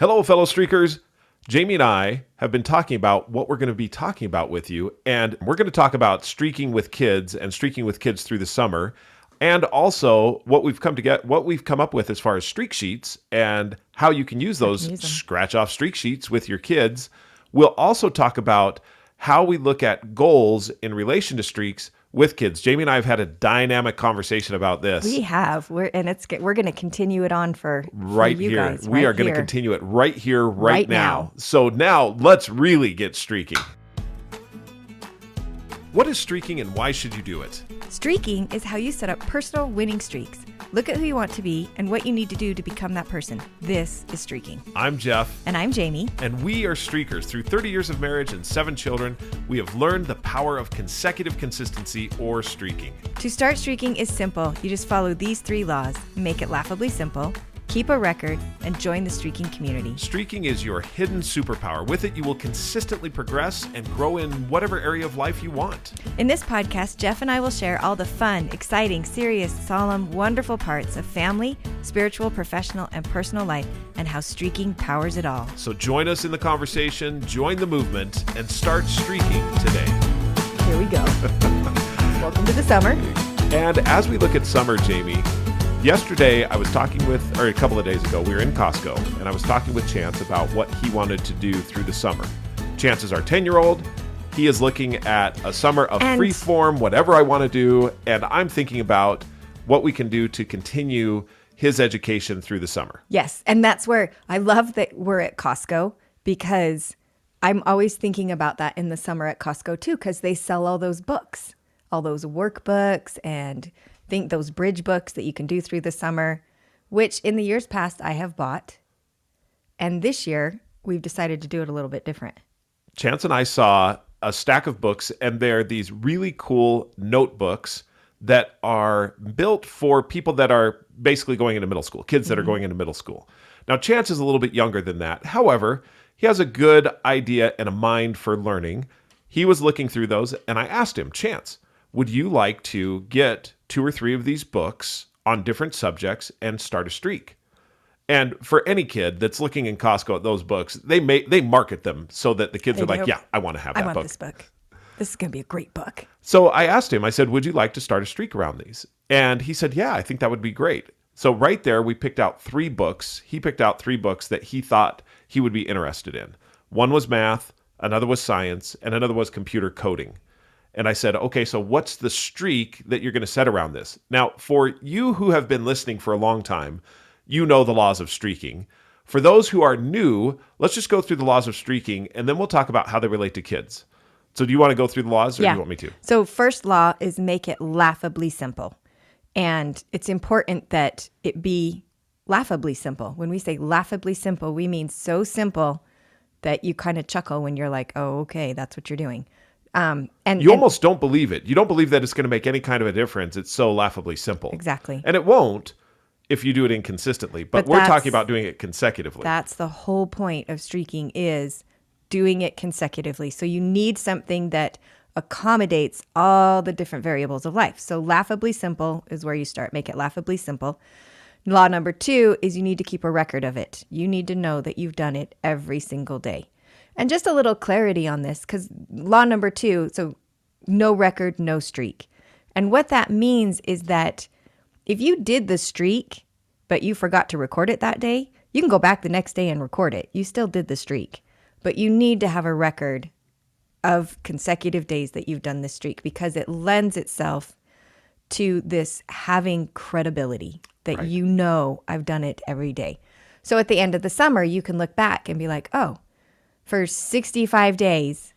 Hello, fellow streakers. Jamie and I have been talking about what we're going to be talking about with you, and we're going to talk about streaking with kids and streaking with kids through the summer, and also what we've come up with as far as streak sheets and how you can use those scratch-off streak sheets with your kids. We'll also talk about how we look at goals in relation to streaks with kids. Jamie and I have had a dynamic conversation about this. We have. We're going to continue it on for you here. Guys. We are going to continue it right here, right now. So now let's really get streaking. What is streaking and why should you do it? Streaking is how you set up personal winning streaks. Look at who you want to be and what you need to do to become that person. This is streaking. I'm Jeff. And I'm Jamie. And we are streakers. Through 30 years of marriage and 7 children, we have learned the power of consecutive consistency or streaking. To start streaking is simple. You just follow these 3 laws. Make it laughably simple, keep a record, and join the streaking community. Streaking is your hidden superpower. With it, you will consistently progress and grow in whatever area of life you want. In this podcast, Jeff and I will share all the fun, exciting, serious, solemn, wonderful parts of family, spiritual, professional, and personal life, and how streaking powers it all. So join us in the conversation, join the movement, and start streaking today. Here we go. Welcome to the summer. And as we look at summer, Jamie, yesterday, a couple of days ago, we were in Costco, and I was talking with Chance about what he wanted to do through the summer. Chance is our 10-year-old. He is looking at a summer of free form, whatever I want to do, and I'm thinking about what we can do to continue his education through the summer. Yes, and that's where I love that we're at Costco, because I'm always thinking about that in the summer at Costco too, because they sell all those books, all those workbooks, and think those bridge books that you can do through the summer, which in the years past I have bought. And this year we've decided to do it a little bit different. Chance and I saw a stack of books, and they're these really cool notebooks that are built for people that are basically going into middle school, kids that are going into middle school. Now, Chance is a little bit younger than that. However, he has a good idea and a mind for learning. He was looking through those, and I asked him, Chance, would you like to get 2 or 3 of these books on different subjects and start a streak? And for any kid that's looking in Costco at those books, they market them so that the kids are like, yeah, I want to have that book. I want this book. This is going to be a great book. So I asked him, I said, would you like to start a streak around these? And he said, yeah, I think that would be great. So right there, we picked out 3 books. He picked out 3 books that he thought he would be interested in. One was math, another was science, and another was computer coding. And I said, okay, so what's the streak that you're going to set around this? Now, for you who have been listening for a long time, you know the laws of streaking. For those who are new, let's just go through the laws of streaking, and then we'll talk about how they relate to kids. So do you want to go through the laws, or do you want me to? So first law is make it laughably simple. And it's important that it be laughably simple. When we say laughably simple, we mean so simple that you kind of chuckle when you're like, oh, okay, that's what you're doing. And you almost don't believe it. You don't believe that it's going to make any kind of a difference. It's so laughably simple. Exactly. And it won't if you do it inconsistently. But we're talking about doing it consecutively. That's the whole point of streaking, is doing it consecutively. So you need something that accommodates all the different variables of life. So laughably simple is where you start. Make it laughably simple. Law number 2 is you need to keep a record of it. You need to know that you've done it every single day. And just a little clarity on this, because law number 2, so no record, no streak. And what that means is that if you did the streak, but you forgot to record it that day, you can go back the next day and record it. You still did the streak. But you need to have a record of consecutive days that you've done this streak, because it lends itself to this having credibility that you know I've done it every day. So at the end of the summer, you can look back and be like, oh, for 65 days,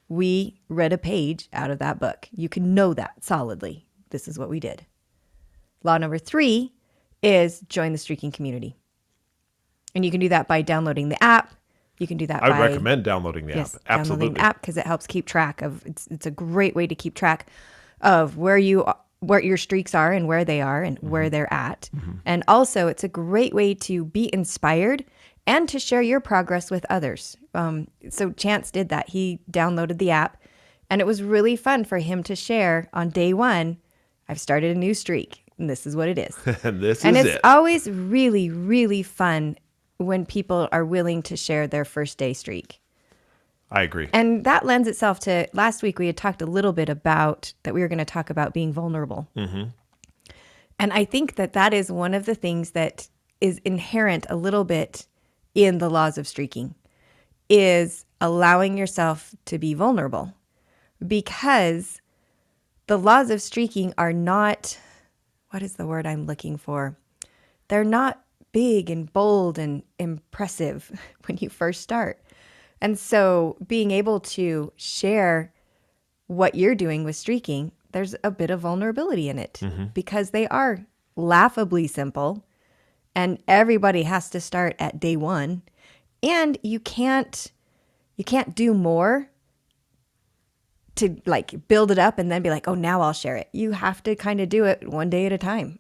we read a page out of that book. You can know that solidly. This is what we did. Law number 3 is join the streaking community. And you can do that by downloading the app. You can do that I recommend downloading the app. Absolutely. Downloading the app, because it helps keep track of, it's a great way to keep track of where your streaks are and where they are and where they're at. Mm-hmm. And also it's a great way to be inspired and to share your progress with others. So Chance did that. He downloaded the app, and it was really fun for him to share on day 1, I've started a new streak, and this is what it is. And it's always really, really fun when people are willing to share their first day streak. I agree. And that lends itself to last week we had talked a little bit about that we were going to talk about being vulnerable. Mm-hmm. And I think that that is one of the things that is inherent a little bit in the laws of streaking is allowing yourself to be vulnerable, because the laws of streaking are not, what is the word I'm looking for? They're not big and bold and impressive when you first start. And so being able to share what you're doing with streaking, there's a bit of vulnerability in it because they are laughably simple and everybody has to start at day one. And you can't do more to like build it up and then be like, oh, now I'll share it. You have to kind of do it one day at a time.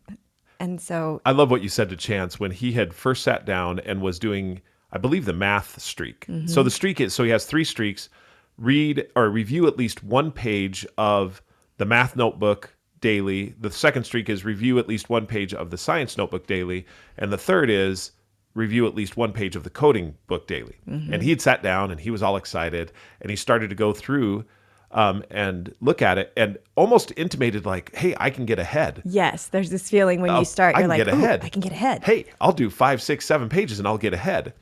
And so I love what you said to Chance when he had first sat down and was doing, I believe, the math streak. So the streak is, so he has 3 streaks: read or review at least one page of the math notebook daily. The second streak is review at least one page of the science notebook daily. And the third is review at least one page of the coding book daily. And he had sat down and he was all excited and he started to go through and look at it and almost intimated like, hey, I can get ahead. yes, there's this feeling when you start, you're like, get ahead. I can get ahead. Hey, I'll do 5, 6, 7 pages and I'll get ahead.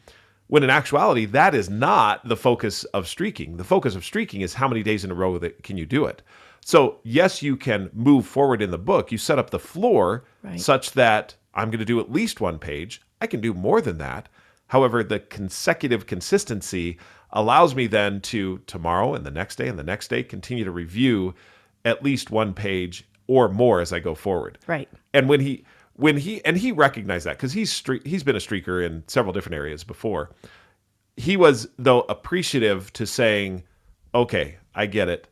When in actuality, that is not the focus of streaking. The focus of streaking is how many days in a row that can you do it. So yes, you can move forward in the book. You set up the floor such that I'm going to do at least one page. I can do more than that. However, the consecutive consistency allows me then to tomorrow and the next day continue to review at least one page or more as I go forward. Right. And when he recognized that, because he's been a streaker in several different areas before. He was, though, appreciative to saying, okay, I get it.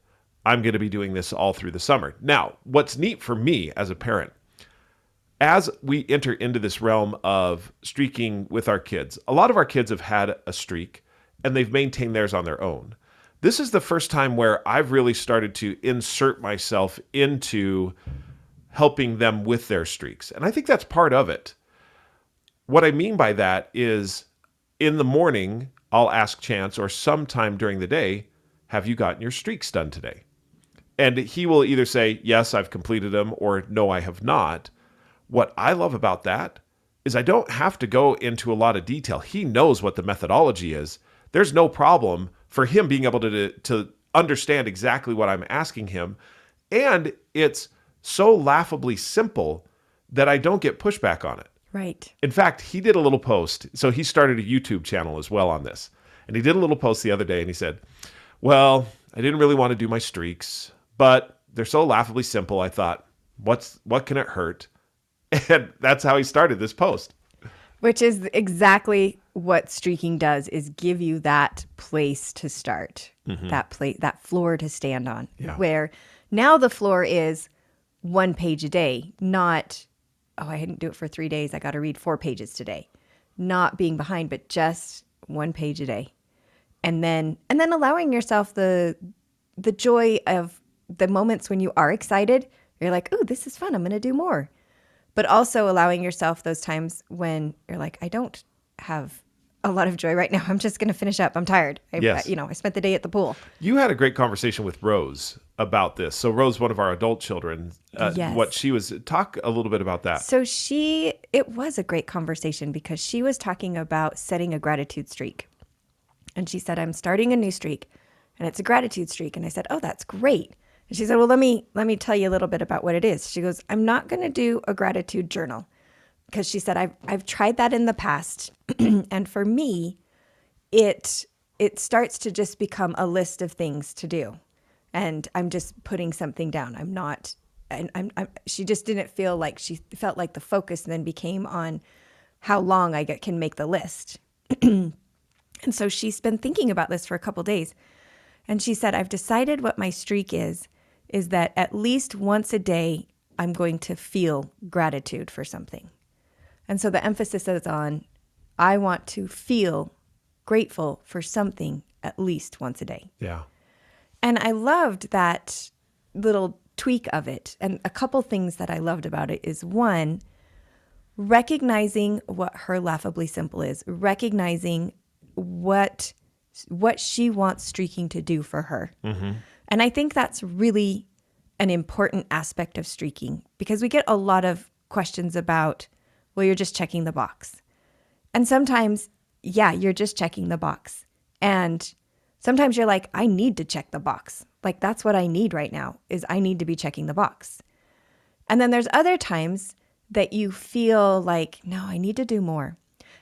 I'm going to be doing this all through the summer. Now, what's neat for me as a parent, as we enter into this realm of streaking with our kids, a lot of our kids have had a streak and they've maintained theirs on their own. This is the first time where I've really started to insert myself into helping them with their streaks. And I think that's part of it. What I mean by that is in the morning, I'll ask Chance or sometime during the day, have you gotten your streaks done today? And he will either say, yes, I've completed them, or no, I have not. What I love about that is I don't have to go into a lot of detail. He knows what the methodology is. There's no problem for him being able to understand exactly what I'm asking him. And it's so laughably simple that I don't get pushback on it. Right. In fact, he did a little post. So he started a YouTube channel as well on this. And he did a little post the other day and he said, well, I didn't really want to do my streaks, but they're so laughably simple. I thought, what can it hurt? And that's how he started this post. Which is exactly what streaking does, is give you that place to start, that floor to stand on, where now the floor is one page a day, not, oh, I didn't do it for 3 days. I got to read 4 pages today. Not being behind, but just one page a day. And then allowing yourself the joy of the moments when you are excited. You're like, oh, this is fun. I'm going to do more. But also allowing yourself those times when you're like, I don't have a lot of joy right now. I'm just going to finish up. I'm tired. I spent the day at the pool. You had a great conversation with Rose about this. So Rose, one of our adult children, what she was, talk a little bit about that. So it was a great conversation because she was talking about setting a gratitude streak. And she said, I'm starting a new streak and it's a gratitude streak. And I said, oh, that's great. And she said, well, let me tell you a little bit about what it is. She goes, I'm not going to do a gratitude journal because she said, I've tried that in the past. And for me, it starts to just become a list of things to do. And I'm just putting something down. I'm not, and she just didn't feel like, she felt like the focus then became on how long I can make the list. And so she's been thinking about this for a couple days. And she said, I've decided what my streak is that at least once a day, I'm going to feel gratitude for something. And so the emphasis is on, I want to feel grateful for something at least once a day. Yeah. And I loved that little tweak of it. And a couple things that I loved about it is, one, recognizing what her laughably simple is, recognizing what she wants streaking to do for her. And I think that's really an important aspect of streaking, because we get a lot of questions about, well, you're just checking the box. And sometimes, yeah, you're just checking the box. And sometimes you're like, I need to check the box. Like, that's what I need right now, is I need to be checking the box. And then there's other times that you feel like, no, I need to do more.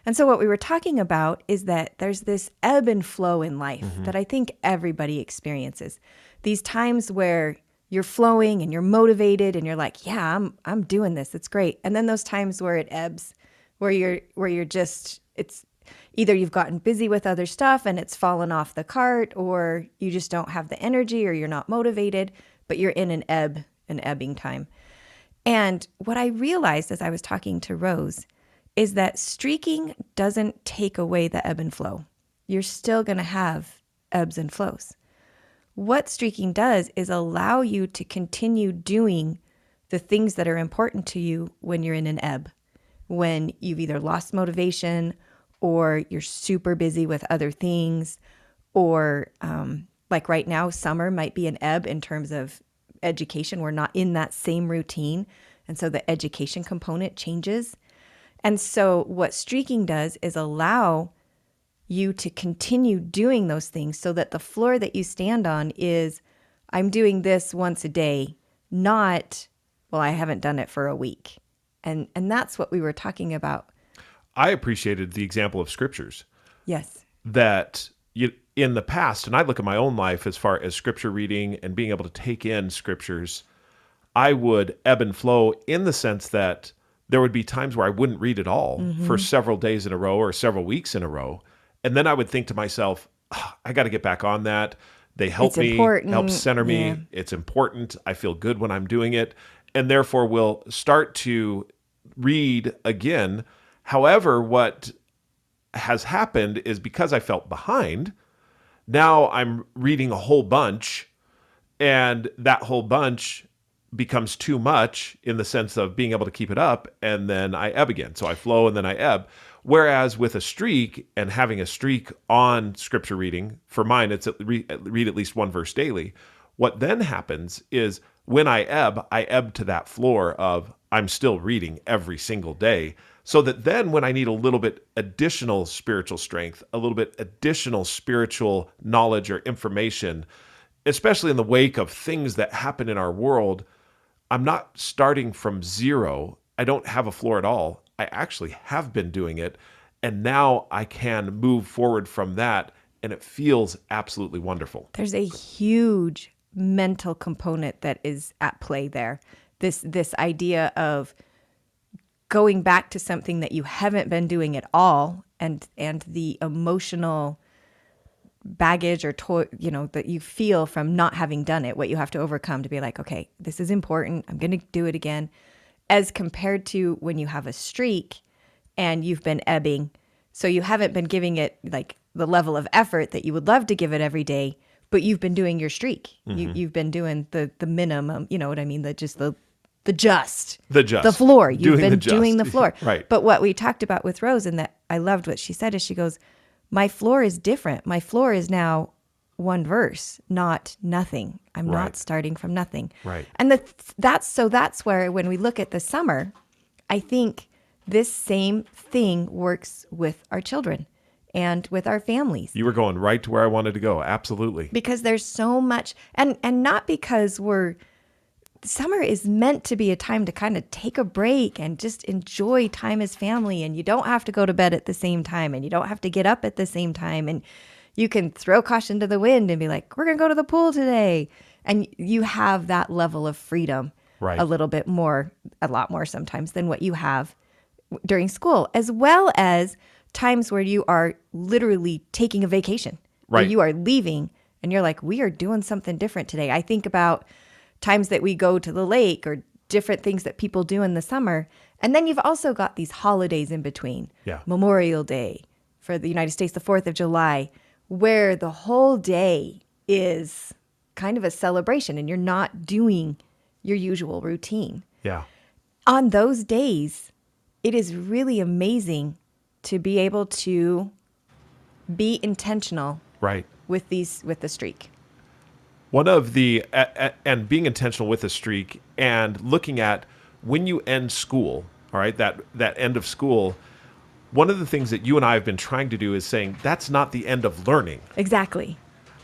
And so what we were talking about is that there's this ebb and flow in life that I think everybody experiences. These times where you're flowing and you're motivated and you're like, yeah, I'm doing this. It's great. And then those times where it ebbs, where you're just, it's either you've gotten busy with other stuff and it's fallen off the cart, or you just don't have the energy, or you're not motivated, but you're in an ebbing time. And what I realized as I was talking to Rose is that streaking doesn't take away the ebb and flow. You're still going to have ebbs and flows. What streaking does is allow you to continue doing the things that are important to you when you're in an ebb, when you've either lost motivation, or you're super busy with other things, or like right now, summer might be an ebb in terms of education. We're not in that same routine. And so the education component changes. And so what streaking does is allow you to continue doing those things, so that the floor that you stand on is, I'm doing this once a day, not, well, I haven't done it for a week. And that's what we were talking about. I appreciated the example of scriptures. Yes. That in the past, and I look at my own life as far as scripture reading and being able to take in scriptures, I would ebb and flow in the sense that there would be times where I wouldn't read at all for several days in a row or several weeks in a row. And then I would think to myself, I got to get back on that. They help me, help center me. Yeah. It's important. I feel good when I'm doing it. And therefore will start to read again. However, what has happened is, because I felt behind, now I'm reading a whole bunch, and that whole bunch becomes too much in the sense of being able to keep it up, and then I ebb again. So I flow and then I ebb. Whereas with a streak, and having a streak on scripture reading, for mine, it's read at least one verse daily. What then happens is, when I ebb to that floor of, I'm still reading every single day. So that then when I need a little bit additional spiritual strength, a little bit additional spiritual knowledge or information, especially in the wake of things that happen in our world, I'm not starting from zero. I don't have a floor at all. I actually have been doing it. And now I can move forward from that. And it feels absolutely wonderful. There's a huge mental component that is at play there. This idea of going back to something that you haven't been doing at all, and the emotional baggage or that you feel from not having done it, what you have to overcome to be like, okay, this is important, I'm going to do it again, as compared to when you have a streak and you've been ebbing, so you haven't been giving it like the level of effort that you would love to give it every day, but you've been doing your streak. You've been doing the minimum, you know what I mean, the floor. You've been doing the floor. Right. But what we talked about with Rose, and that I loved what she said, is she goes, my floor is different. My floor is now one verse, not nothing. I'm not starting from nothing. Right. And that's where, when we look at the summer, I think this same thing works with our children and with our families. You were going right to where I wanted to go. Absolutely. Because there's so much, and not because summer is meant to be a time to kind of take a break and just enjoy time as family. And you don't have to go to bed at the same time, and you don't have to get up at the same time. And you can throw caution to the wind and be like, we're going to go to the pool today. And you have that level of freedom a lot more sometimes than what you have during school, as well as times where you are literally taking a vacation, where you are leaving and you're like, we are doing something different today. I think about times that we go to the lake, or different things that people do in the summer. And then you've also got these holidays in between. Yeah. Memorial Day for the United States, the 4th of July, where the whole day is kind of a celebration and you're not doing your usual routine. Yeah. On those days, it is really amazing to be able to be intentional Right. with the streak. One of the and being intentional with a streak and looking at when you end school, all right, that end of school. One of the things that you and I have been trying to do is saying that's not the end of learning. Exactly.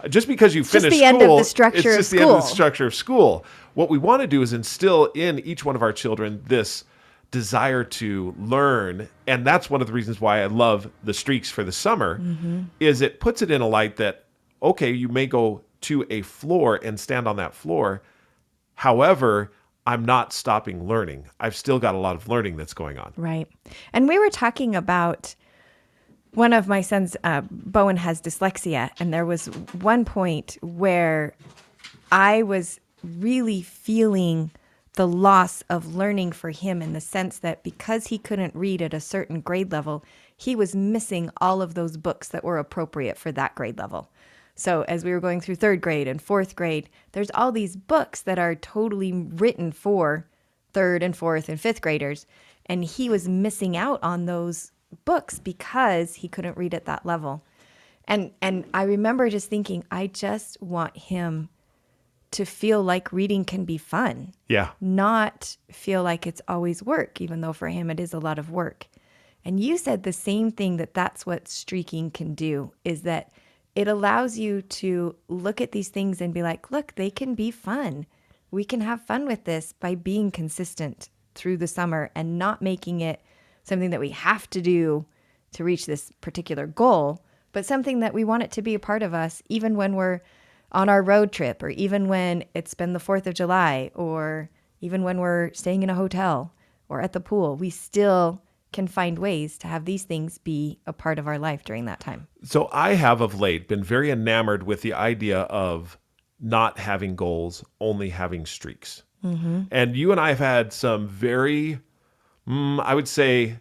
Just because you finish the school, end of the structure it's of just the end of the school. structure of school. What we want to do is instill in each one of our children this desire to learn, and that's one of the reasons why I love the streaks for the summer. Is it puts it in a light that okay, you may go to a floor and stand on that floor. However, I'm not stopping learning. I've still got a lot of learning that's going on. Right. And we were talking about one of my sons, Bowen, has dyslexia. And there was one point where I was really feeling the loss of learning for him in the sense that because he couldn't read at a certain grade level, he was missing all of those books that were appropriate for that grade level. So as we were going through third grade and fourth grade, there's all these books that are totally written for third and fourth and fifth graders. And he was missing out on those books because he couldn't read at that level. And I remember just thinking, I just want him to feel like reading can be fun. Yeah. Not feel like it's always work, even though for him it is a lot of work. And you said the same thing, that's what streaking can do, is that it allows you to look at these things and be like, look, they can be fun. We can have fun with this by being consistent through the summer and not making it something that we have to do to reach this particular goal, but something that we want it to be a part of us, even when we're on our road trip, or even when it's been the 4th of July, or even when we're staying in a hotel or at the pool. We still can find ways to have these things be a part of our life during that time. So I have of late been very enamored with the idea of not having goals, only having streaks. Mm-hmm. And you and I have had some very, I would say,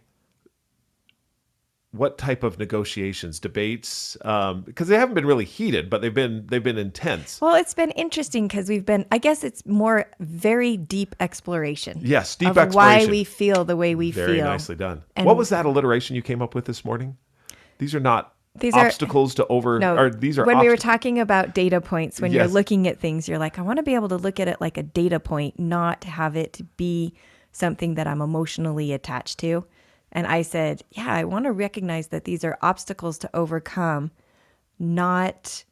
what type of negotiations, debates? Because they haven't been really heated, but they've been intense. Well, it's been interesting because I guess it's more very deep exploration. Yes, deep of exploration. why we feel the way we feel. Very nicely done. And what was that alliteration you came up with this morning? These are not These obstacles to over. No, or these are when we were talking about data points, when you're Yes. looking at things, you're like, I want to be able to look at it like a data point, not have it be something that I'm emotionally attached to. And I said, yeah, I want to recognize that these are obstacles to overcome, not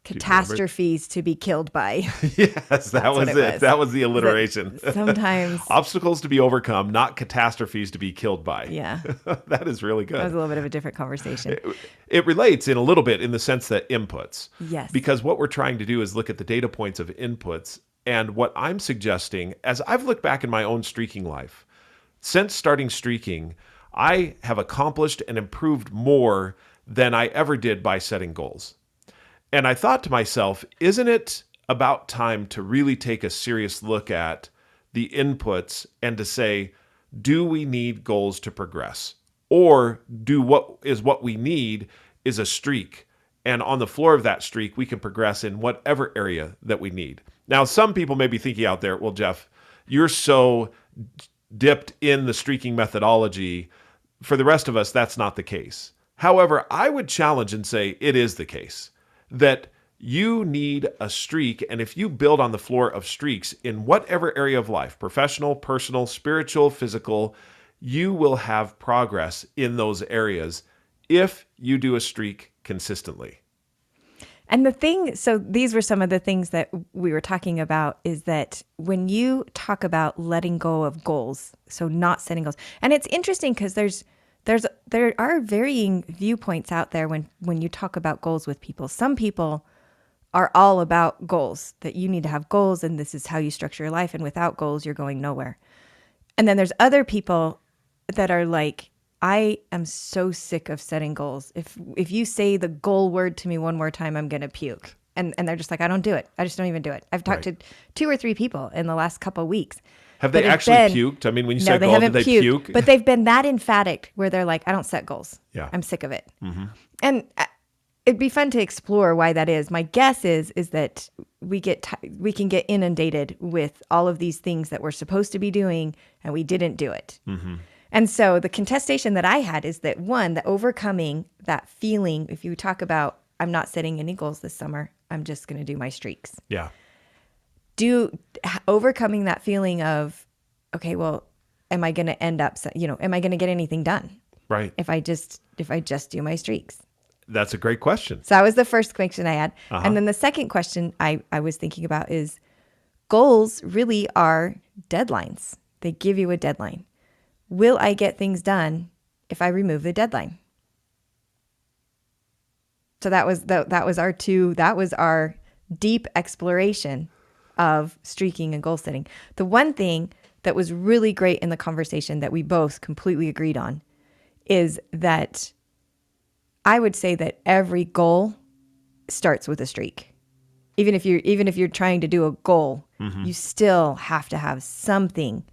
catastrophes to be killed by. Yes, that was what it it. was. That was the alliteration. Sometimes, Obstacles to be overcome, not catastrophes to be killed by. yeah, That is really good. that was a little bit of a different conversation. It relates in a little bit in the sense that inputs. Yes. Because what we're trying to do is look at the data points of inputs. And what I'm suggesting, as I've looked back in my own streaking life, since starting streaking, I have accomplished and improved more than I ever did by setting goals. And I thought to myself, isn't it about time to really take a serious look at the inputs and to say, do we need goals to progress? Or do what we need is a streak. And on the floor of that streak, we can progress in whatever area that we need. Now, some people may be thinking out there, well, Jeff, you're so dipped in the streaking methodology. For the rest of us, that's not the case. However, I would challenge and say it is the case that you need a streak. And if you build on the floor of streaks in whatever area of life, professional, personal, spiritual, physical, you will have progress in those areas if you do a streak consistently. And so these were some of the things that we were talking about, is that when you talk about letting go of goals, so not setting goals, and it's interesting because there are varying viewpoints out there when you talk about goals with people. Some people are all about goals, that you need to have goals and this is how you structure your life, and without goals, you're going nowhere. And then there's other people that are like, I am so sick of setting goals. If you say the goal word to me one more time, I'm going to puke. And they're just like, I don't do it. I just don't even do it. I've talked to 2 or 3 people in the last couple of weeks. Have they actually puked? I mean, when you say goal, did they puke? But they've been that emphatic where they're like, I don't set goals. Yeah. I'm sick of it. Mm-hmm. And it'd be fun to explore why that is. My guess is that we can get inundated with all of these things that we're supposed to be doing and we didn't do it. Mm-hmm. And so the contestation that I had is that one, the overcoming that feeling, if you talk about, I'm not setting any goals this summer, I'm just going to do my streaks. Yeah. Overcoming that feeling of, okay, well, am I going to end up, am I going to get anything done? Right. If I just do my streaks. That's a great question. So that was the first question I had. And then the second question I was thinking about is goals really are deadlines. They give you a deadline. Will I get things done if I remove the deadline? So that was our deep exploration of streaking and goal setting. The one thing that was really great in the conversation that we both completely agreed on is that I would say that every goal starts with a streak. Even if you're trying to do a goal, you still have to have something,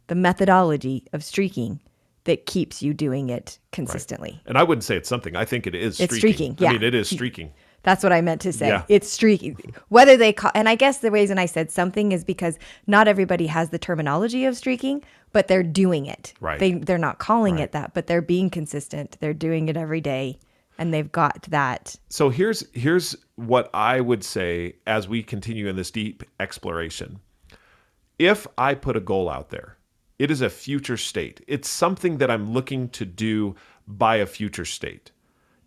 the methodology of streaking that keeps you doing it consistently. Right. And I wouldn't say it's something. I think it is streaking. It's streaking. Yeah. I mean, it is streaking. That's what I meant to say. Yeah. It's streaking. Whether they call, and I guess the reason I said something is because not everybody has the terminology of streaking, but they're doing it. Right. They're not calling it that, but they're being consistent. They're doing it every day, and they've got that. So here's what I would say as we continue in this deep exploration. If I put a goal out there, it is a future state. It's something that I'm looking to do by a future state.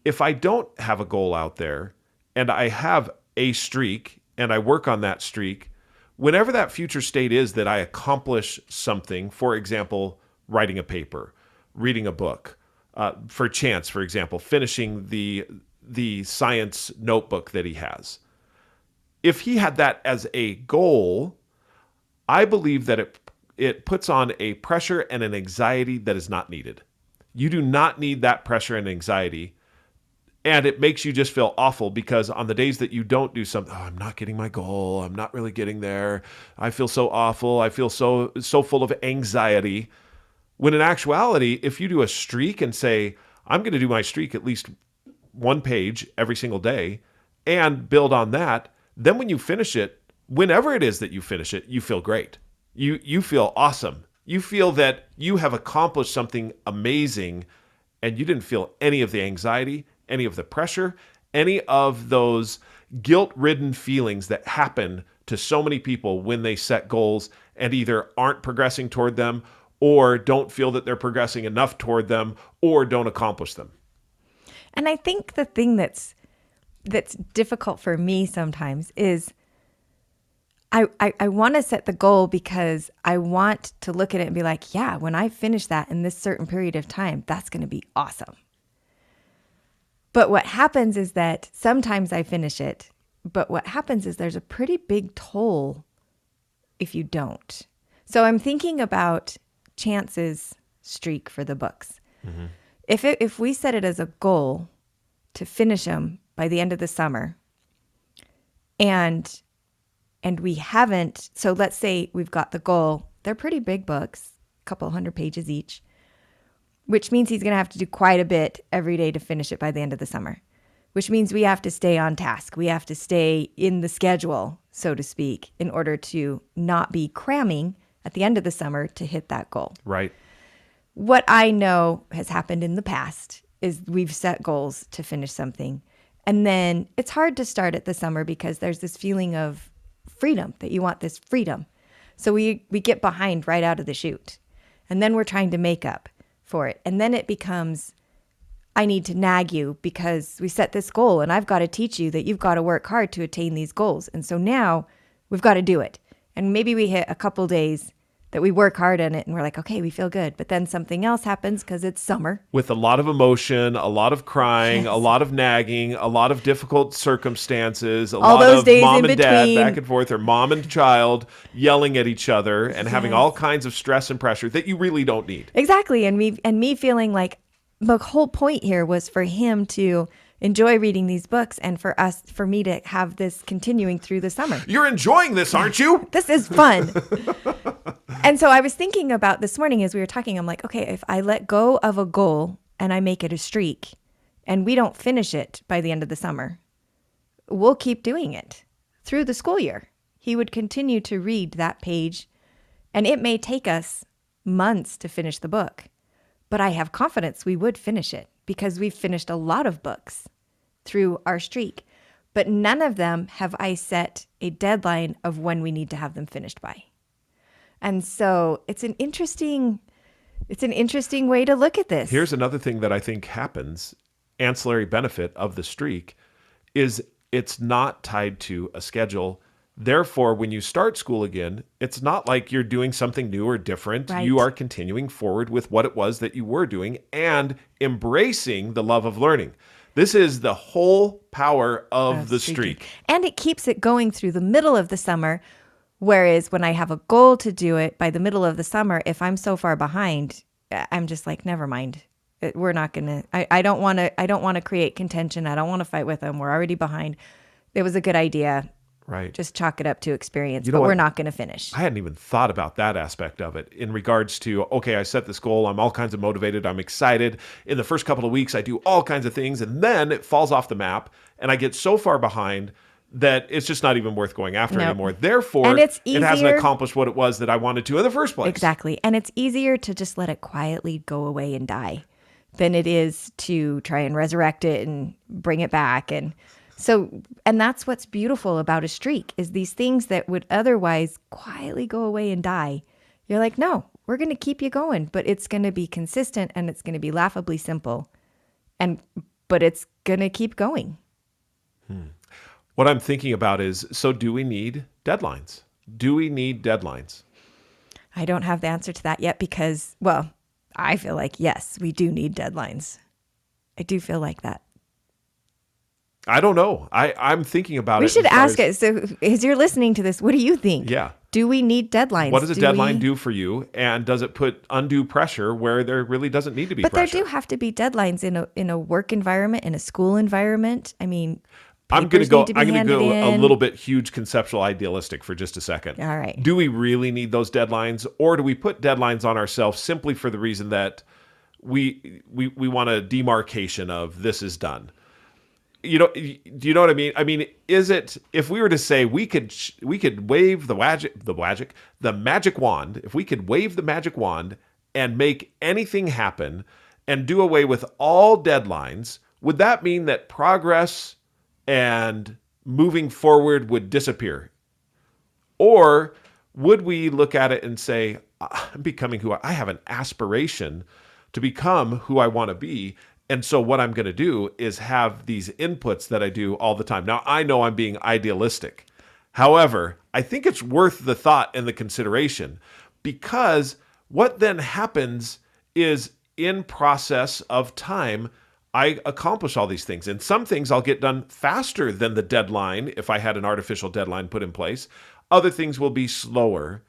If I don't have a goal out there and I have a streak and I work on that streak, whenever that future state is that I accomplish something, for example, writing a paper, reading a book, for Chance, for example, finishing the science notebook that he has. If he had that as a goal, I believe that it puts on a pressure and an anxiety that is not needed. You do not need that pressure and anxiety. And it makes you just feel awful because on the days that you don't do something, I'm not getting my goal. I'm not really getting there. I feel so awful. I feel so full of anxiety. When in actuality, if you do a streak and say, I'm going to do my streak at least one page every single day and build on that, then when you finish it, whenever it is that you finish it, you feel great. You feel awesome. You feel that you have accomplished something amazing and you didn't feel any of the anxiety, any of the pressure, any of those guilt-ridden feelings that happen to so many people when they set goals and either aren't progressing toward them or don't feel that they're progressing enough toward them or don't accomplish them. And I think the thing that's difficult for me sometimes is I want to set the goal because I want to look at it and be like, yeah, when I finish that in this certain period of time, that's going to be awesome. But what happens is that sometimes I finish it, but what happens is there's a pretty big toll if you don't. So I'm thinking about Chance's streak for the books. Mm-hmm. If we set it as a goal to finish them by the end of the summer, and we haven't, so let's say we've got the goal. They're pretty big books, a couple 100 pages each, which means he's going to have to do quite a bit every day to finish it by the end of the summer, which means we have to stay on task. We have to stay in the schedule, so to speak, in order to not be cramming at the end of the summer to hit that goal. Right. What I know has happened in the past is we've set goals to finish something. And then it's hard to start at the summer because there's this feeling of freedom, that you want this freedom. So we get behind right out of the chute. And then we're trying to make up for it. And then it becomes, I need to nag you because we set this goal and I've got to teach you that you've got to work hard to attain these goals. And so now we've got to do it. And maybe we hit a couple days that we work hard on it and we're like, okay, we feel good. But then something else happens because it's summer. With a lot of emotion, a lot of crying, Yes. a lot of nagging, a lot of difficult circumstances, All lot those of days mom in and dad between. back and forth, or mom and child yelling at each other and having Yes. all kinds of stress and pressure that you really don't need. Exactly. And me feeling like the whole point here was for him to enjoy reading these books and for me to have this continuing through the summer. You're enjoying this, aren't you? This is fun. And so I was thinking about this morning as we were talking, I'm like, okay, if I let go of a goal and I make it a streak and we don't finish it by the end of the summer, we'll keep doing it through the school year. He would continue to read that page and it may take us months to finish the book. But I have confidence we would finish it because we've finished a lot of books through our streak. But none of them have I set a deadline of when we need to have them finished by. And so it's an interesting way to look at this. Here's another thing that I think happens, ancillary benefit of the streak, is it's not tied to a schedule. Therefore, when you start school again, it's not like you're doing something new or different. Right. You are continuing forward with what it was that you were doing and embracing the love of learning. This is the whole power of the streak. And it keeps it going through the middle of the summer. Whereas when I have a goal to do it by the middle of the summer, if I'm so far behind, I'm just like, never mind. We're not going to, I don't want to create contention. I don't want to fight with them. We're already behind. It was a good idea. Right. Just chalk it up to experience, but we're not going to finish. I hadn't even thought about that aspect of it in regards to, okay, I set this goal. I'm all kinds of motivated. I'm excited. In the first couple of weeks, I do all kinds of things, and then it falls off the map, and I get so far behind that it's just not even worth going after anymore. Therefore, it hasn't accomplished what it was that I wanted to in the first place. Exactly. And it's easier to just let it quietly go away and die than it is to try and resurrect it and bring it back. And that's what's beautiful about a streak is these things that would otherwise quietly go away and die. You're like, no, we're going to keep you going, but it's going to be consistent and it's going to be laughably simple. But it's going to keep going. What I'm thinking about is, so do we need deadlines? Do we need deadlines? I don't have the answer to that yet because, well, I feel like, yes, we do need deadlines. I do feel like that. I don't know. I'm thinking about it. We should ask it. So as you're listening to this, what do you think? Yeah. Do we need deadlines? What does a deadline do for you? And does it put undue pressure where there really doesn't need to be pressure? But there do have to be deadlines in a work environment, in a school environment. I mean, I'm going to go a little bit huge conceptual idealistic for just a second. All right. Do we really need those deadlines, or do we put deadlines on ourselves simply for the reason that we want a demarcation of this is done? Do you know what I mean? I mean, is it, if we were to say we could wave the magic wand, if we could wave the magic wand and make anything happen and do away with all deadlines, would that mean that progress and moving forward would disappear? Or would we look at it and say, I'm becoming who I have an aspiration to become who I want to be. And so what I'm going to do is have these inputs that I do all the time. Now, I know I'm being idealistic. However, I think it's worth the thought and the consideration, because what then happens is in process of time, I accomplish all these things. And some things I'll get done faster than the deadline if I had an artificial deadline put in place. Other things will be slower.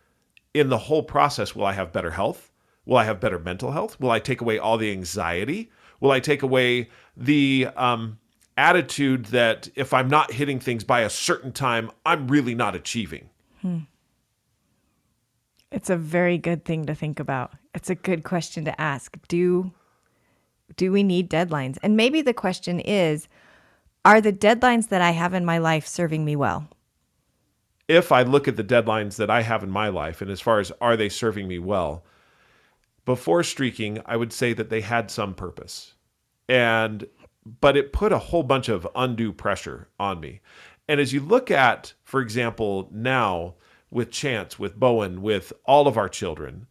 In the whole process, will I have better health? Will I have better mental health? Will I take away all the anxiety? Will I take away the attitude that if I'm not hitting things by a certain time, I'm really not achieving? It's a very good thing to think about. It's a good question to ask. Do we need deadlines? And maybe the question is, are the deadlines that I have in my life serving me well? If I look at the deadlines that I have in my life, and as far as are they serving me well, before streaking, I would say that they had some purpose. But it put a whole bunch of undue pressure on me. And as you look at, for example, now with Chance, with Bowen, with all of our children,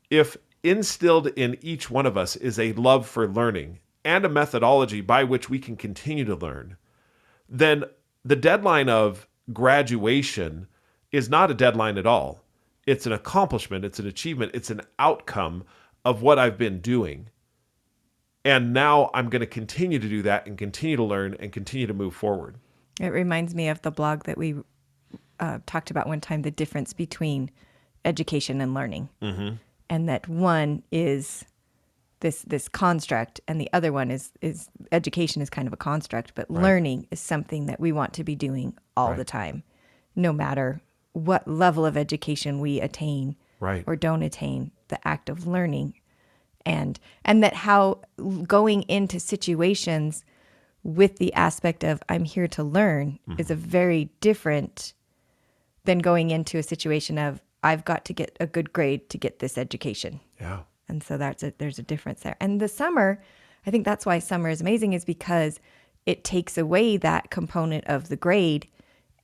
if instilled in each one of us is a love for learning and a methodology by which we can continue to learn, then the deadline of graduation is not a deadline at all. It's an accomplishment, it's an achievement, it's an outcome of what I've been doing. And now I'm going to continue to do that and continue to learn and continue to move forward. It reminds me of the blog that we talked about one time, the difference between education and learning. Mm-hmm. And that one is this construct and the other one is education is kind of a construct, but learning is something that we want to be doing all the time, no matter what level of education we attain or don't attain. The act of learning and that how going into situations with the aspect of I'm here to learn is a very different than going into a situation of I've got to get a good grade to get this education. Yeah. And so there's a difference there. And the summer, I think that's why summer is amazing, is because it takes away that component of the grade.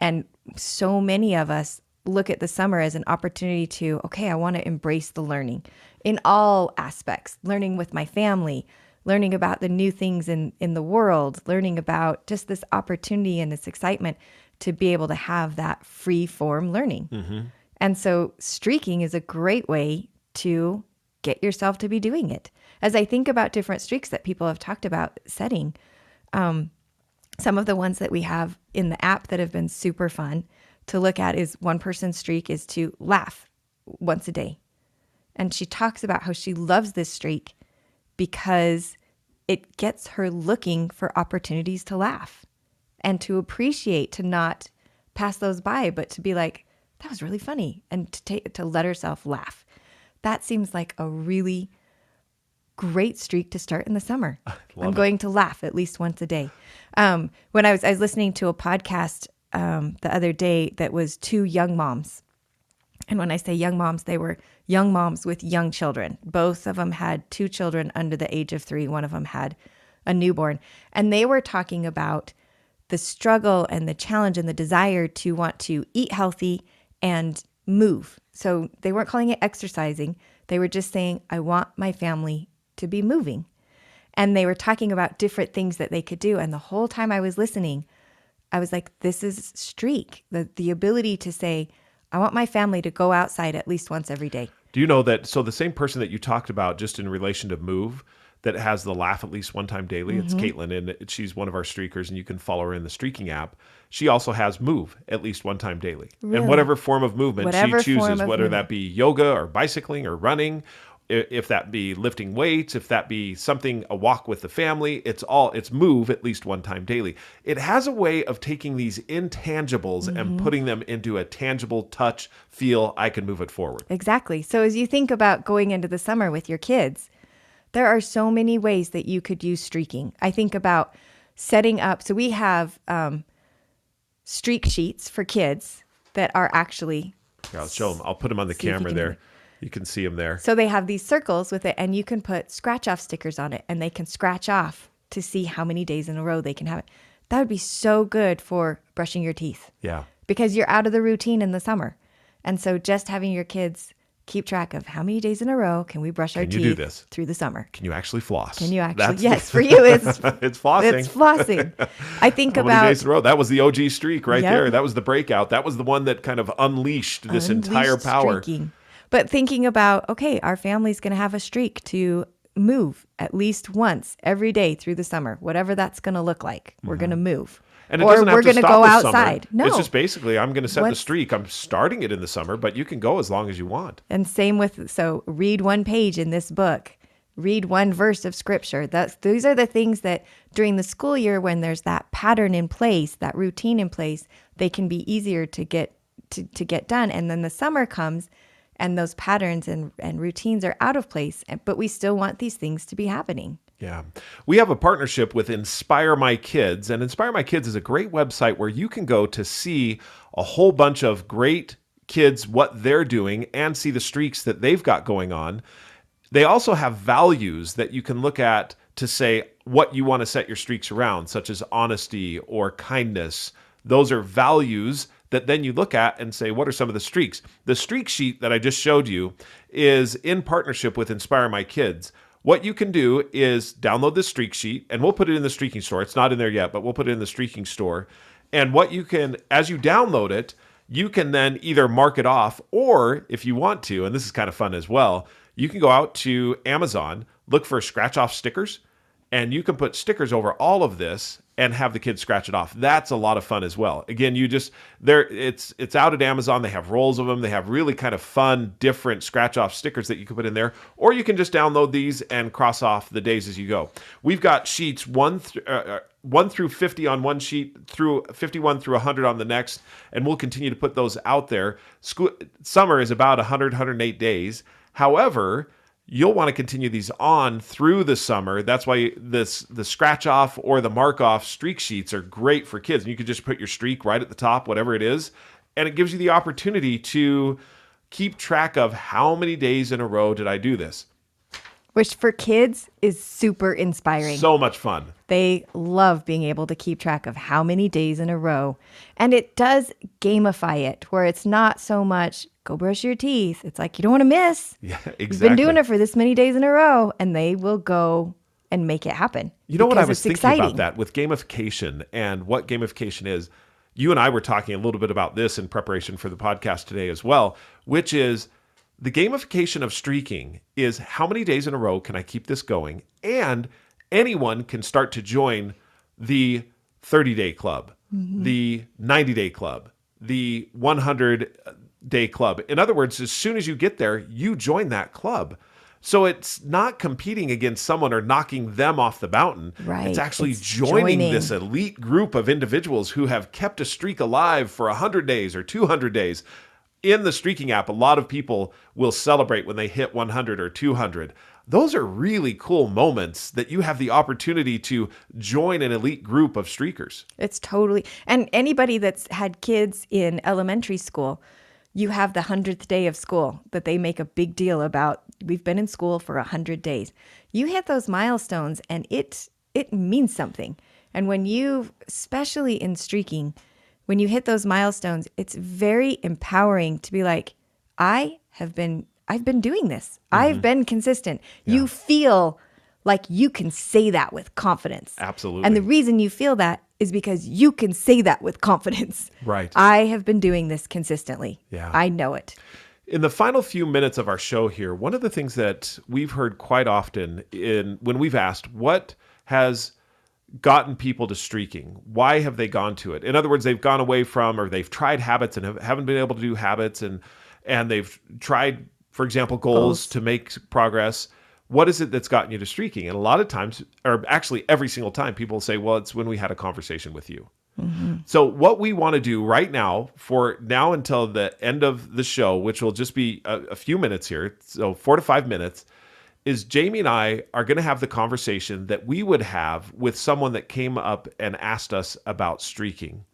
And so many of us look at the summer as an opportunity to, okay, I want to embrace the learning in all aspects, learning with my family, learning about the new things in the world, learning about just this opportunity and this excitement to be able to have that free form learning. Mm-hmm. And so streaking is a great way to get yourself to be doing it. As I think about different streaks that people have talked about setting, some of the ones that we have in the app that have been super fun to look at is one person's streak is to laugh once a day. And she talks about how she loves this streak because it gets her looking for opportunities to laugh and to appreciate, to not pass those by, but to be like, that was really funny, and to let herself laugh. That seems like a really great streak to start in the summer. I'm going to laugh at least once a day. When I was listening to a podcast the other day that was two young moms. And when I say young moms, they were young moms with young children. Both of them had two children under the age of 3. One of them had a newborn. And they were talking about the struggle and the challenge and the desire to want to eat healthy and move. So they weren't calling it exercising. They were just saying, I want my family to be moving. And they were talking about different things that they could do. And the whole time I was listening, I was like, this is streak, the ability to say, I want my family to go outside at least once every day. Do you know that? So the same person that you talked about just in relation to move that has the laugh at least one time daily, it's Caitlin, and she's one of our streakers, and you can follow her in the streaking app. She also has move at least one time daily. Really? And whatever form of movement Whatever she chooses, whether movement. that be yoga or bicycling or running, if that be lifting weights, if that be something, a walk with the family, it's move at least one time daily. It has a way of taking these intangibles and putting them into a tangible touch, feel, I can move it forward. Exactly. So as you think about going into the summer with your kids, there are so many ways that you could use streaking. I think about setting up, so we have streak sheets for kids that are actually... Yeah, I'll show them. I'll put them on the camera there. You can see them there. So they have these circles with it, and you can put scratch-off stickers on it, and they can scratch off to see how many days in a row they can have it. That would be so good for brushing your teeth. Yeah. Because you're out of the routine in the summer. And so just having your kids keep track of how many days in a row can we brush our teeth do this? Through the summer. Can you actually floss? Can you actually? Yes, for you, it's it's flossing. It's flossing. I think How about many days in a row? That was the OG streak right Yep. there. That was the breakout. That was the one that kind of unleashed this entire power. streaking. But thinking about, okay, our family's going to have a streak to move at least once every day through the summer, whatever that's going to look like. We're going to move. And it or doesn't have we're to going to stop go with outside. Summer. No. It's just basically, I'm going to set the What's- streak. I'm starting it in the summer, but you can go as long as you want. And same with, so read one page in this book, read one verse of scripture. These are the things that during the school year, when there's that pattern in place, that routine in place, they can be easier to get done. And then the summer comes and those patterns and routines are out of place, but we still want these things to be happening. Yeah. We have a partnership with Inspire My Kids, and Inspire My Kids is a great website where you can go to see a whole bunch of great kids, what they're doing, and see the streaks that they've got going on. They also have values that you can look at to say what you want to set your streaks around, such as honesty or kindness. Those are values that then you look at and say, what are some of the streaks? The streak sheet that I just showed you is in partnership with Inspire My Kids. What you can do is download this streak sheet, and we'll put it in the streaking store. It's not in there yet, but we'll put it in the streaking store. And what you can, as you download it, you can then either mark it off, or if you want to, and this is kind of fun as well, you can go out to Amazon, look for scratch-off stickers, and you can put stickers over all of this and have the kids scratch it off. That's a lot of fun as well. Again, it's out at Amazon. They have rolls of them. They have really kind of fun, different scratch-off stickers that you can put in there, or you can just download these and cross off the days as you go. We've got sheets 1 through 50 on one sheet, through 51 through 100 on the next, and we'll continue to put those out there. Summer is about 100, 108 days. However, you'll want to continue these on through the summer. That's why the scratch off or the mark off streak sheets are great for kids. And you can just put your streak right at the top, whatever it is. And it gives you the opportunity to keep track of how many days in a row did I do this. which for kids is super inspiring. So much fun. They love being able to keep track of how many days in a row. And it does gamify it, where it's not so much go brush your teeth. It's like, you don't want to miss. Yeah, You've exactly. been doing it for this many days in a row, and they will go and make it happen. You know what I because was it's thinking exciting. about that with gamification and what gamification is? You and I were talking a little bit about this in preparation for the podcast today as well, which is the gamification of streaking is how many days in a row can I keep this going? And anyone can start to join the 30-day club, the 90-day club, the 100-day club. In other words, as soon as you get there, you join that club. So it's not competing against someone or knocking them off the mountain. Right. It's actually It's joining joining. this elite group of individuals who have kept a streak alive for 100 days or 200 days. In the streaking app, a lot of people will celebrate when they hit 100 or 200. Those are really cool moments that you have the opportunity to join an elite group of streakers. It's totally, and anybody that's had kids in elementary school, you have the 100th day of school that they make a big deal about. We've been in school for 100 days. You hit those milestones and it means something. And when you, especially in streaking, when you hit those milestones, it's very empowering to be like, I've been doing this. I've been consistent. Yeah. You feel like you can say that with confidence. Absolutely. And the reason you feel that is because you can say that with confidence. Right. I have been doing this consistently. Yeah. I know it. In the final few minutes of our show here, one of the things that we've heard quite often when we've asked what has gotten people to streaking, why have they gone to it? In other words, they've gone away from, or they've tried habits and haven't been able to do habits, and they've tried, for example, goals to make progress. What is it that's gotten you to streaking? And a lot of times, or actually every single time, people say, well, it's when we had a conversation with you. So what we want to do right now, for now until the end of the show, which will just be a few minutes here, so 4 to 5 minutes, is Jamie and I are going to have the conversation that we would have with someone that came up and asked us about streaking.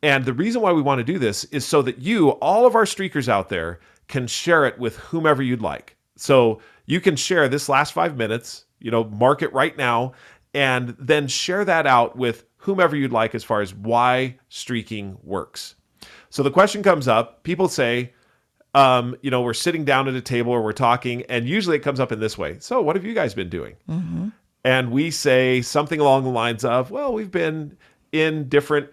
And the reason why we want to do this is so that you, all of our streakers out there, can share it with whomever you'd like. So you can share this last 5 minutes, mark it right now, and then share that out with whomever you'd like as far as why streaking works. So the question comes up, people say, we're sitting down at a table or we're talking, and usually it comes up in this way. So what have you guys been doing? And we say something along the lines of, well, we've been in different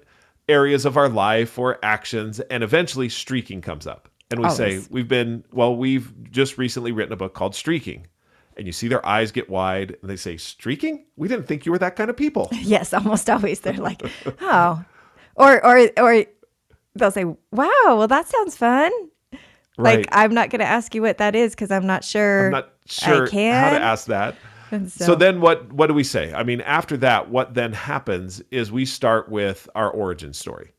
areas of our life or actions, and eventually streaking comes up. And we say, we've just recently written a book called Streaking. And you see their eyes get wide and they say, streaking? We didn't think you were that kind of people. Yes, almost always. They're like, oh. Or they'll say, wow, well, that sounds fun. Right. Like, I'm not going to ask you what that is because I'm not sure. I'm not sure I can. how to ask that. And So then what do we say? I mean, after that, what then happens is we start with our origin story.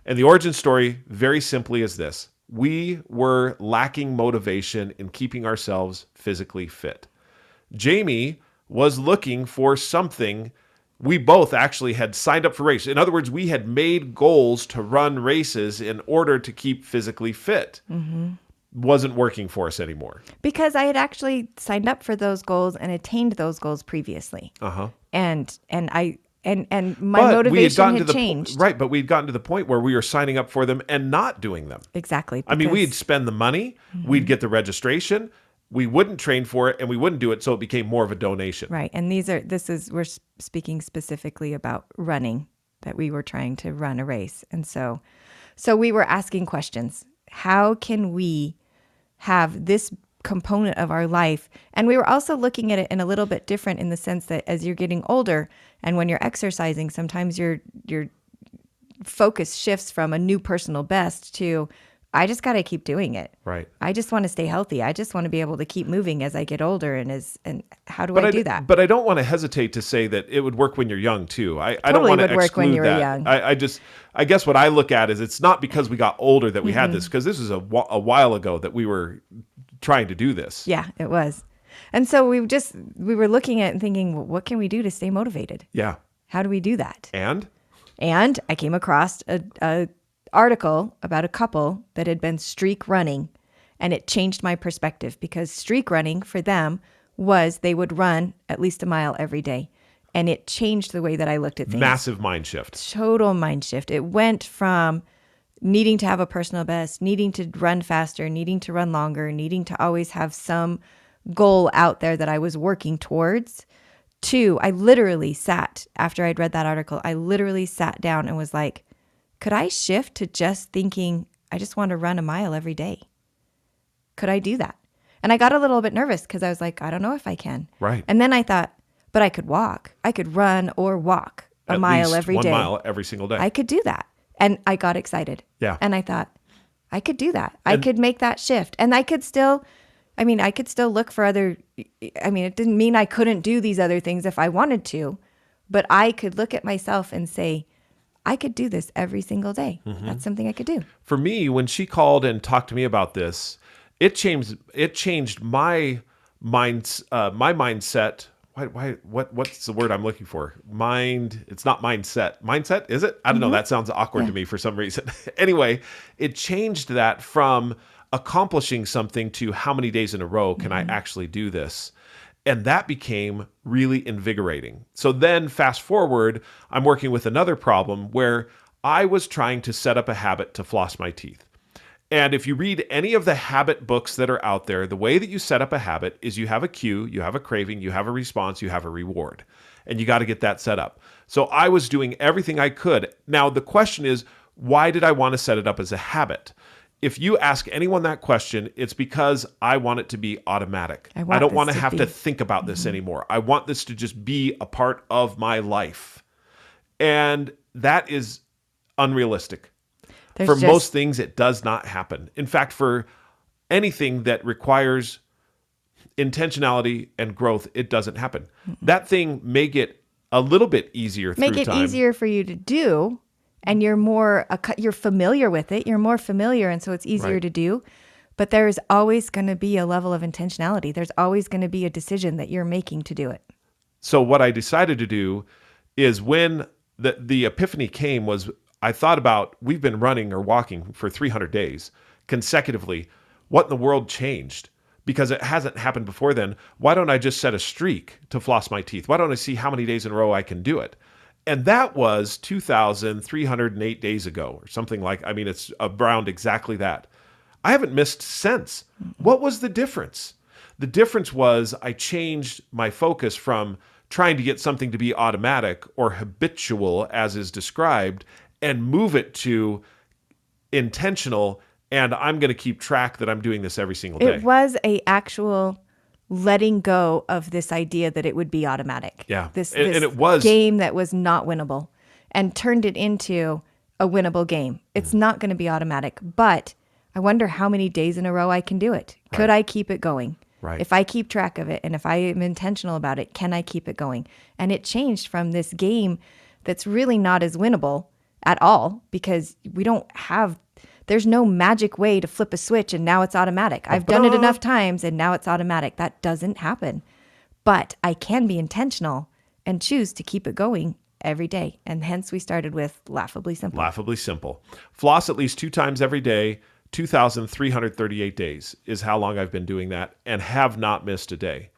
And the origin story, very simply, is this. We were lacking motivation in keeping ourselves physically fit. Jamie was looking for something. We both actually had signed up for races. In other words, we had made goals to run races in order to keep physically fit. Wasn't working for us anymore. because I had actually signed up for those goals and attained those goals previously. And my But motivation had changed. Right, but we'd gotten to the point where we were signing up for them and not doing them. Exactly. I mean, because- we'd spend the money, we'd get the registration, we wouldn't train for it, and we wouldn't do it, so it became more of a donation. Right. And we're speaking specifically about running, that we were trying to run a race. And so we were asking questions. How can we have this component of our life? And we were also looking at it in a little bit different, in the sense that as you're getting older and when you're exercising, sometimes your focus shifts from a new personal best to, I just got to keep doing it. Right. I just want to stay healthy. I just want to be able to keep moving as I get older. And how do I do that? But I don't want to hesitate to say that it would work when you're young too. I don't Totally want to would work exclude when you were that. young. I guess what I look at is it's not because we got older that we had this, because this is a while ago that we were trying to do this. Yeah, it was. And so we were looking at and thinking, well, what can we do to stay motivated? Yeah. How do we do that? And I came across a article about a couple that had been streak running, and it changed my perspective, because streak running for them was they would run at least a mile every day. And it changed the way that I looked at things. Massive mind shift. Total mind shift. It went from needing to have a personal best, needing to run faster, needing to run longer, needing to always have some goal out there that I was working towards, to I literally sat, after I'd read that article, I literally sat down and was like, could I shift to just thinking, I just want to run a mile every day? Could I do that? And I got a little bit nervous because I was like, I don't know if I can. Right. And then I thought, but I could walk. I could run or walk a mile every day. 1 mile every single day. I could do that. And I got excited. Yeah. And I thought, I could do that. I could make that shift. And I could still look for other, it didn't mean I couldn't do these other things if I wanted to, but I could look at myself and say, I could do this every single day. Mm-hmm. That's something I could do. For me, when she called and talked to me about this, it changed my mindset. What's the word I'm looking for? It's not mindset. Mindset, is it? I don't know. That sounds awkward to me for some reason. Anyway, it changed that from accomplishing something to how many days in a row can I actually do this? And that became really invigorating. So then fast forward, I'm working with another problem where I was trying to set up a habit to floss my teeth. And if you read any of the habit books that are out there, the way that you set up a habit is you have a cue, you have a craving, you have a response, you have a reward. And you got to get that set up. So I was doing everything I could. Now, the question is, why did I want to set it up as a habit? If you ask anyone that question, it's because I want it to be automatic. I don't want to have to think about this anymore. I want this to just be a part of my life. And that is unrealistic. For most things, it does not happen. In fact, for anything that requires intentionality and growth, it doesn't happen. That thing may get a little bit easier through time. Make it easier for you to do, and you're familiar with it. You're more familiar, and so it's easier to do. But there's always going to be a level of intentionality. There's always going to be a decision that you're making to do it. So what I decided to do is when the epiphany came was I thought about, we've been running or walking for 300 days consecutively. What in the world changed? Because it hasn't happened before then. Why don't I just set a streak to floss my teeth? Why don't I see how many days in a row I can do it? And that was 2,308 days ago or something it's around exactly that. I haven't missed since. What was the difference? The difference was I changed my focus from trying to get something to be automatic or habitual, as is described, and move it to intentional, and I'm going to keep track that I'm doing this every single day. It was a actual letting go of this idea that it would be automatic. Yeah. This it was game that was not winnable, and turned it into a winnable game. It's not going to be automatic, but I wonder how many days in a row I can do it. Could I keep it going? Right. If I keep track of it and if I am intentional about it, can I keep it going? And it changed from this game that's really not as winnable at all, because there's no magic way to flip a switch and now it's automatic. I've done it enough times and now it's automatic. That doesn't happen. But I can be intentional and choose to keep it going every day. And hence we started with Laughably Simple. Laughably Simple. Floss at least 2 times every day, 2,338 days is how long I've been doing that, and have not missed a day.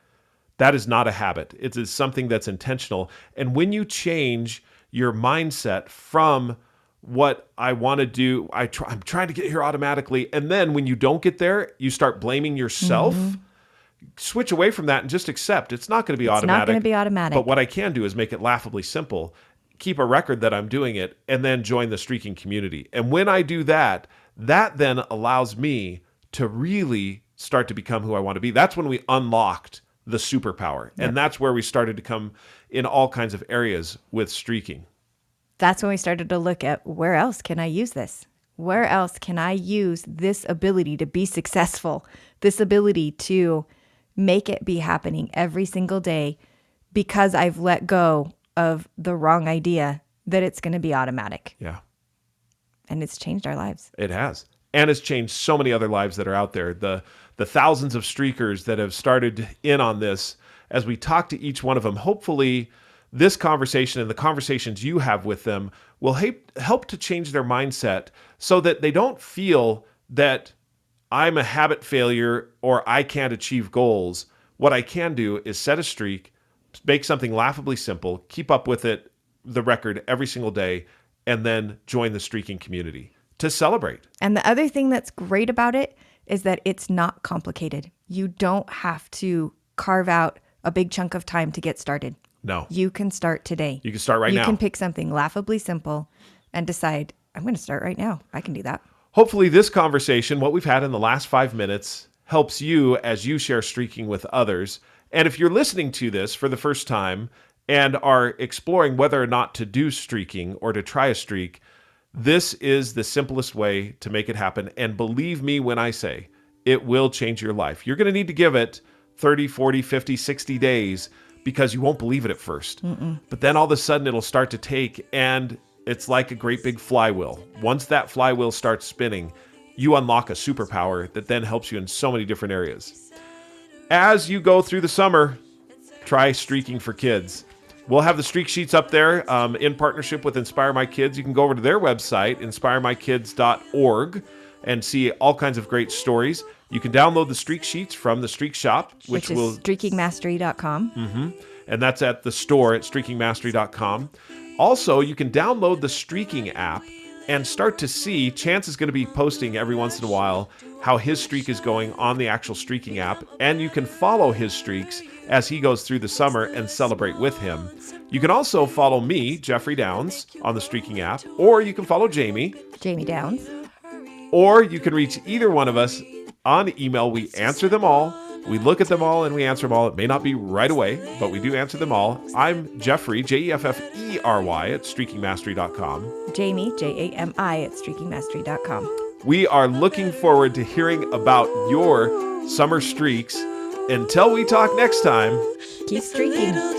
That is not a habit. It is something that's intentional. And when you change your mindset from what I want to do, I'm trying to get here automatically, and then when you don't get there, you start blaming yourself. Switch away from that and just accept it's not going to be automatic. It's not going to be automatic. But what I can do is make it laughably simple, keep a record that I'm doing it, and then join the streaking community. And when I do that, that then allows me to really start to become who I want to be. That's when we unlocked the superpower. Yep. And that's where we started to come in all kinds of areas with streaking. That's when we started to look at, where else can I use this? Where else can I use this ability to be successful? This ability to make it be happening every single day, because I've let go of the wrong idea that it's going to be automatic. Yeah. And it's changed our lives. It has. And it's changed so many other lives that are out there. The thousands of streakers that have started in on this, as we talk to each one of them, hopefully this conversation and the conversations you have with them will help to change their mindset so that they don't feel that I'm a habit failure or I can't achieve goals, What I can do is set a streak, make something laughably simple, keep up with it, the record every single day, and then join the streaking community to celebrate. And the other thing that's great about it is that it's not complicated. You don't have to carve out a big chunk of time to get started. No. You can start today. You can start right now. You can pick something laughably simple and decide, I'm going to start right now. I can do that. Hopefully this conversation, what we've had in the last 5 minutes, helps you as you share streaking with others. And if you're listening to this for the first time and are exploring whether or not to do streaking or to try a streak, this is the simplest way to make it happen. And believe me when I say, it will change your life. You're going to need to give it 30, 40, 50, 60 days because you won't believe it at first. But then all of a sudden it'll start to take, and it's like a great big flywheel. Once that flywheel starts spinning, you unlock a superpower that then helps you in so many different areas. As you go through the summer, try streaking for kids. We'll have the streak sheets up there in partnership with Inspire My Kids. You can go over to their website, inspiremykids.org, and see all kinds of great stories. You can download the streak sheets from the Streak Shop, which is streakingmastery.com. And that's at the store at streakingmastery.com. Also, you can download the Streaking app and start to see, Chance is going to be posting every once in a while how his streak is going on the actual Streaking app, and you can follow his streaks as he goes through the summer and celebrate with him. You can also follow me, Jeffrey Downs, on the Streaking app, or you can follow Jamie Downs. Or you can reach either one of us on email. We answer them all. We look at them all and we answer them all. It may not be right away, but we do answer them all. I'm Jeffrey, Jeffrey, at streakingmastery.com. Jamie, Jami, at streakingmastery.com. We are looking forward to hearing about your summer streaks. Until we talk next time, keep streaking.